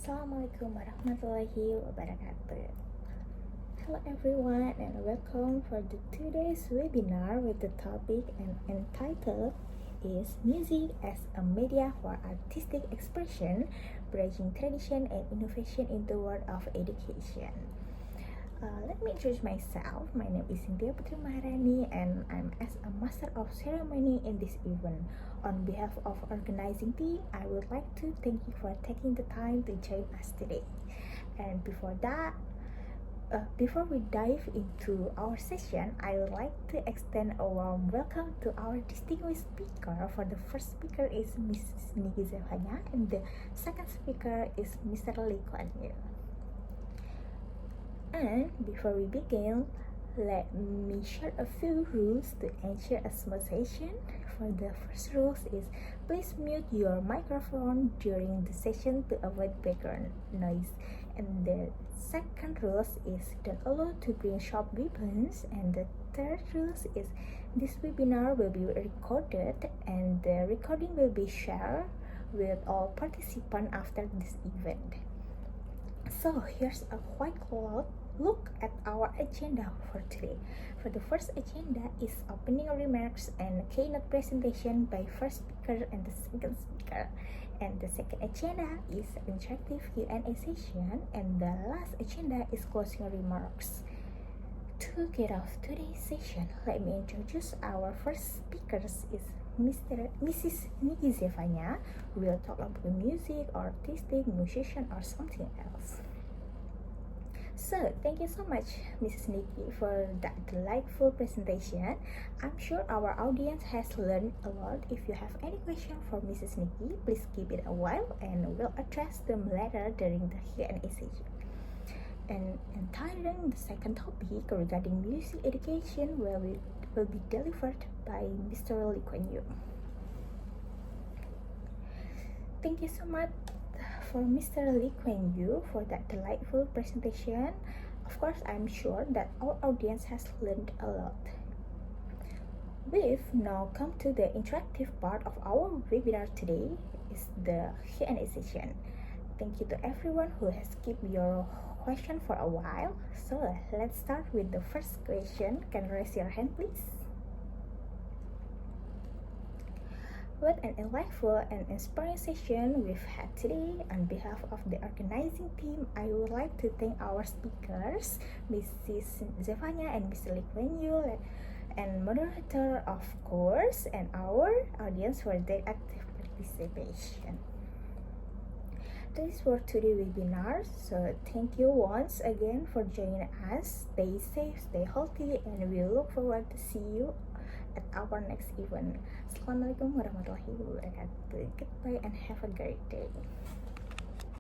Assalamualaikum warahmatullahi wabarakatuh. Hello everyone and welcome for today's webinar with the topic and entitled is Music as a Media for Artistic Expression, Bridging Tradition and Innovation in the World of Education. Let me introduce myself. My name is Cintya PM and I'm as a Master of Ceremony in this event. On behalf of organizing team, I would like to thank you for taking the time to join us today. And before we dive into our session, I would like to extend a warm welcome to our distinguished speaker. For the first speaker is Mrs. Niki Zevanya and the second speaker is Mr. Lee Kuan Yew. And before we begin, let me share a few rules to ensure a smooth session. For the first rule is please mute your microphone during the session to avoid background noise. And the second rule is don't allow to bring sharp weapons. And the third rule is this webinar will be recorded and the recording will be shared with all participants after this event. So here's a quick look at our agenda for today. For the first agenda is opening remarks and keynote presentation by first speaker and the second speaker. And the second agenda is interactive Q&A session, and the last agenda is closing remarks. To get off today's session, let me introduce our first speakers is Mrs. Niki Zevanya. We'll talk about music, artistic, musician, or something else. So, thank you so much, Mrs. Niki, for that delightful presentation. I'm sure our audience has learned a lot. If you have any question for Mrs. Niki, please keep it a while and we'll address them later during the Q&A session. And entering the second topic regarding music education will be delivered by Mr. Lee Kuan Yew. Thank you so much for Mr. Lee Kuan Yew for that delightful presentation. Of course, I'm sure that our audience has learned a lot. We've now come to the interactive part of our webinar today, is the Q&A session. Thank you to everyone who has kept your question for a while. So let's start with the first question. Can you raise your hand, please? What an delightful and inspiring session we've had today. On behalf of the organizing team, I would like to thank our speakers, Mrs. Zevanya and Mr. Lee Kuan Yew, and moderator, of course, and our audience for their active participation. This was today's webinar, so thank you once again for joining us. Stay safe, stay healthy, and we look forward to see you at our next event. Assalamualaikum warahmatullahi wabarakatuh. Goodbye and have a great day.